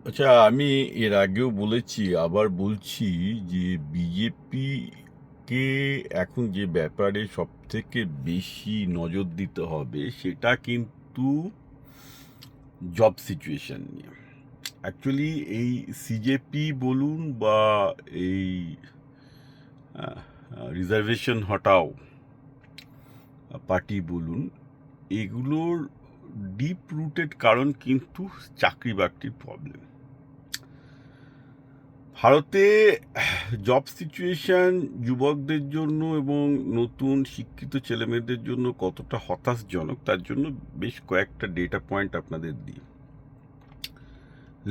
আচ্ছা, আমি এর আগেও বলেছি, আবার বলছি যে বিজেপিকে এখন যে ব্যাপারে সবথেকে বেশি নজর দিতে হবে সেটা কিন্তু জব সিচুয়েশন নিয়ে। অ্যাকচুয়ালি এই সিজেপি বলুন বা এই রিজার্ভেশন হটাও পার্টি বলুন, এগুলোর ডিপ রুটেড কারণ কিন্তু চাকরি বাকরির প্রবলেম। ভারতে জব সিচুয়েশন যুবকদের জন্য এবং নতুন শিক্ষিত ছেলেমেয়েদের জন্য কতটা হতাশজনক তার জন্য বেশ কয়েকটা ডেটা পয়েন্ট আপনাদের দিই।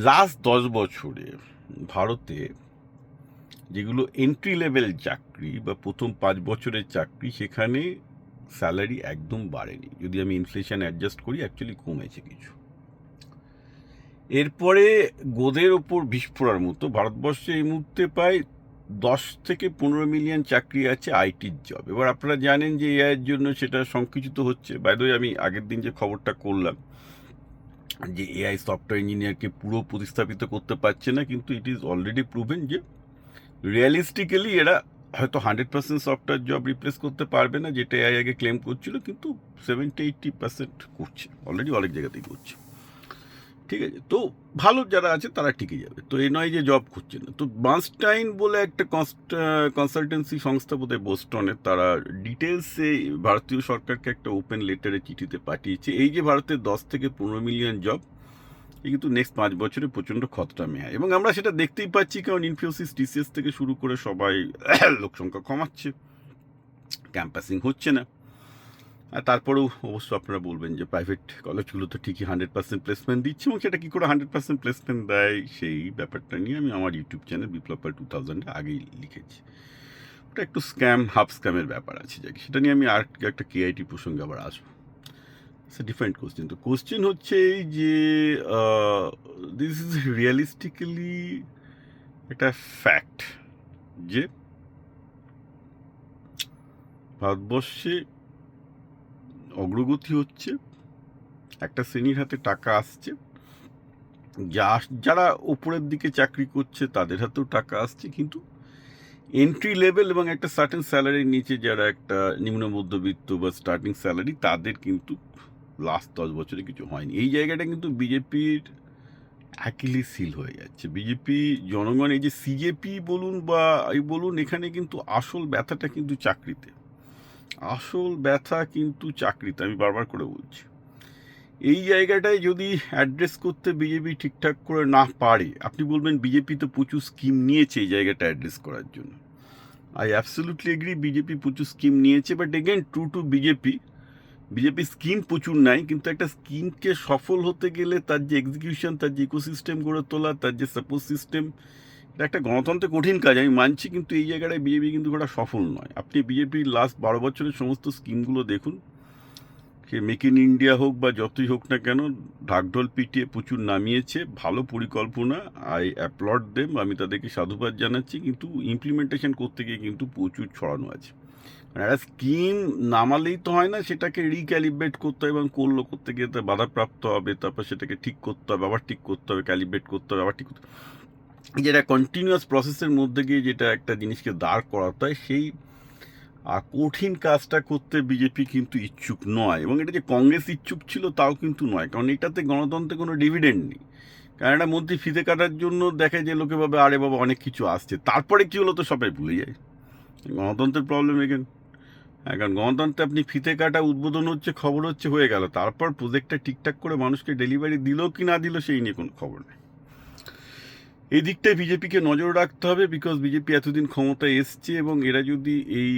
লাস্ট 10 বছরে ভারতে যেগুলো এন্ট্রি লেভেল চাকরি বা প্রথম 5 বছরের চাকরি, সেখানে স্যালারি একদম বাড়েনি। যদি আমি ইনফ্লেশন অ্যাডজাস্ট করি, অ্যাকচুয়ালি কমেছে কিছু। এরপরে গোদের ওপর বিষ ফোঁড়ার মতো ভারতবর্ষে এই মুহূর্তে প্রায় 10 থেকে 15 মিলিয়ন চাকরি আছে আইটির জব। এবার আপনারা জানেন যে এআইয়ের জন্য সেটা সংকুচিত হচ্ছে। বাই দ্য ওয়ে, আমি আগের দিন যে খবরটা করলাম যে এআই সফটওয়্যার ইঞ্জিনিয়ারকে পুরো প্রতিস্থাপিত করতে পারছে না, কিন্তু ইট ইজ অলরেডি প্রুভেন যে রিয়ালিস্টিক্যালি এরা হয়তো 100% সফটওয়্যার জব রিপ্লেস করতে পারবে না, যেটা এআই আগে ক্লেম করছিল, কিন্তু 70-80% করছে অলরেডি, অনেক জায়গাতেই করছে। ঠিক আছে, তো ভালো যারা আছে তারা টিকে যাবে, তো এই নয় যে জব করছে না। তো বার্নস্টাইন বলে একটা কনসালটেন্সি সংস্থা বোধহয় বোস্টনের, তারা ডিটেলসে ভারতীয় সরকারকে একটা ওপেন লেটারে চিঠিতে পাঠিয়েছে এই যে ভারতের 10 থেকে 15 মিলিয়ন জব এই কিন্তু নেক্সট 5 বছরে প্রচণ্ড খতরা মেয়া, এবং আমরা সেটা দেখতেই পাচ্ছি, কারণ ইনফোসিস টিসিএস থেকে শুরু করে সবাই লোক সংখ্যা কমাচ্ছে, ক্যাম্পাসিং হচ্ছে না। আর তারপরেও অবশ্য আপনারা বলবেন যে প্রাইভেট কলেজগুলো তো ঠিকই 100% প্লেসমেন্ট দিচ্ছে, এবং সেটা কী করে 100% প্লেসমেন্ট দেয় সেই ব্যাপারটা নিয়ে আমি আমার ইউটিউব চ্যানেল বিপ্লব 2000-এ আগেই লিখেছি। ওটা একটু স্ক্যাম, হাফ স্ক্যামের ব্যাপার আছে, যাকে সেটা নিয়ে আমি আর একটা কেআইটি প্রসঙ্গে আবার আসবো। It's different question. তো কোশ্চেন হচ্ছে এই যে দিস ইজ রিয়ালিস্টিক্যালি একটা ফ্যাক্ট যে ভারতবর্ষে অগ্রগতি হচ্ছে, একটা শ্রেণীর হাতে টাকা আসছে, যারা উপরের দিকে চাকরি করছে তাদের হাতেও টাকা আসছে, কিন্তু এন্ট্রি লেভেল এবং একটা সার্টেন স্যালারির নিচে যারা একটা নিম্ন মধ্যবিত্ত বা স্টার্টিং স্যালারি, তাদের কিন্তু লাস্ট 10 বছরে কিছু হয়নি। এই জায়গাটা কিন্তু বিজেপির অ্যাকিলিস হিল হয়ে যাচ্ছে। বিজেপি জনগণ, এই যে সিজেপি বলুন বা এই বলুন, এখানে কিন্তু আসল ব্যথাটা কিন্তু চাকরিতে, আসল ব্যথা কিন্তু চাকরিতে, আমি বারবার করে বলছি। এই জায়গাটায় যদি অ্যাড্রেস করতে বিজেপি ঠিকঠাক করে না পারে, আপনি বলবেন বিজেপি তো প্রচুর স্কিম নিয়েছে এই জায়গাটা অ্যাড্রেস করার জন্য। আই অ্যাবসলিউটলি এগ্রি, বিজেপি প্রচুর স্কিম নিয়েছে, but again true to BJP, BJP scheme প্রচুর নাই, কিন্তু একটা স্কিমকে সফল হতে গেলে তার যে এক্সিকিউশন, তার যে ইকোসিস্টেম গড়ে তোলা, তার যে সাপোর্ট সিস্টেম, এটা একটা গণতন্ত্রে কঠিন কাজ, আমি মানছি, কিন্তু এই জায়গাটায় বিজেপি কিন্তু ওটা সফল নয়। আপনি বিজেপির লাস্ট 12 বছরের সমস্ত স্কিমগুলো দেখুন, সে মেক ইন ইন্ডিয়া হোক বা যতই হোক না কেন, ঢাকঢোল পিটিয়ে প্রচুর নামিয়েছে, ভালো পরিকল্পনা, আই অ্যাপ্লড দেম, আমি তাদেরকে সাধুবাদ জানাচ্ছি, কিন্তু ইমপ্লিমেন্টেশন করতে গিয়ে কিন্তু প্রচুর ছড়ানো আছে। মানে একটা স্কিম নামালেই তো হয় না, সেটাকে রিক্যালিব্রেট করতে হবে, এবং করতে গিয়ে তা বাধাপ্রাপ্ত হবে, তারপর সেটাকে ঠিক করতে হবে, আবার ঠিক করতে হবে, ক্যালিব্রেট করতে হবে, আবার ঠিক করতে হবে, যেটা কন্টিনিউয়াস প্রসেসের মধ্যে গিয়ে যেটা একটা জিনিসকে দাঁড় করাতে হয়, সেই কঠিন কাজটা করতে বিজেপি কিন্তু ইচ্ছুক নয়, এবং এটা যে কংগ্রেস ইচ্ছুক ছিল তাও কিন্তু নয়, কারণ এটাতে গণতন্ত্রে কোনো ডিভিডেন্ড নেই। কারণ একটা মন্ত্রী ফিতে কাটার জন্য দেখে যে লোকে ভাবে আরে বাবা অনেক কিছু আসছে, তারপরে কি হলো তো সবাই ভুলে যায়। গণতন্ত্রের প্রবলেম এখানে। হ্যাঁ, কারণ গণতন্ত্রে আপনি ফিতে কাটা, উদ্বোধন হচ্ছে, খবর হচ্ছে, হয়ে গেল, তারপর প্রজেক্টটা ঠিকঠাক করে মানুষকে ডেলিভারি দিল কি না দিল সেই নিয়ে কোনো খবর নেই। এই দিকটায় বিজেপিকে নজর রাখতে হবে, বিকজ বিজেপি এতদিন ক্ষমতায় এসছে, এবং এরা যদি এই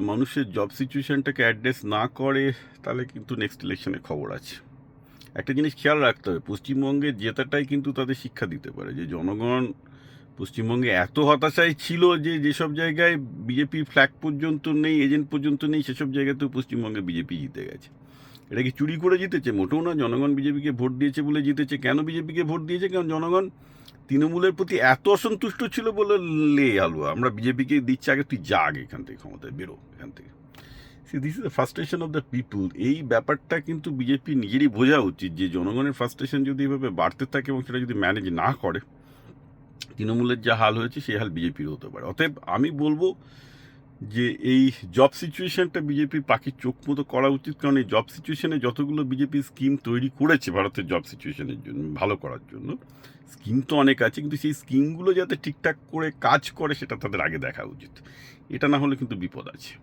মানুষের জব সিচুয়েশনটাকে অ্যাড্রেস না করে, তাহলে কিন্তু নেক্সট ইলেকশনে খবর আছে। একটা জিনিস খেয়াল রাখতে হবে, পশ্চিমবঙ্গের জেতাটাই কিন্তু তাদের শিক্ষা দিতে পারে যে জনগণ পশ্চিমবঙ্গে এত হতাশায় ছিল যে যেসব জায়গায় বিজেপি ফ্ল্যাগ পর্যন্ত নেই, এজেন্ট পর্যন্ত নেই, সেসব জায়গাতেও পশ্চিমবঙ্গে বিজেপি জিতে গেছে। এটা কি চুরি করে জিতেছে? মোটেও না, জনগণ বিজেপিকে ভোট দিয়েছে বলে জিতেছে। কেন বিজেপিকে ভোট দিয়েছে? কারণ জনগণ তৃণমূলের প্রতি এত অসন্তুষ্ট ছিল বলে, লে আলুয়া আমরা বিজেপিকে দিচ্ছি, আগে তুই যা, আগে এখান থেকে ক্ষমতায় বেরো এখান থেকে। This is the frustration of the people. এই ব্যাপারটা কিন্তু বিজেপি নিজেরই বোঝা উচিত যে জনগণের ফ্রাস্ট্রেশন যদি এভাবে বাড়তে থাকে এবং সেটা যদি ম্যানেজ না করে, তৃণমূলের যা হাল হয়েছে সেই হাল বিজেপির হতে পারে। অতএব আমি বলবো যে এই জব সিচুয়েশনটা বিজেপির পাখির চোখ মতো করা উচিত, কারণ এই জব সিচুয়েশনে যতগুলো বিজেপি স্কিম তৈরি করেছে ভারতের জব সিচুয়েশনের জন্য, ভালো করার জন্য, স্কিম তো অনেক আছে, কিন্তু সেই স্কিমগুলো যাতে ঠিকঠাক করে কাজ করে সেটা তাদের আগে দেখা উচিত। এটা না হলে কিন্তু বিপদ আছে।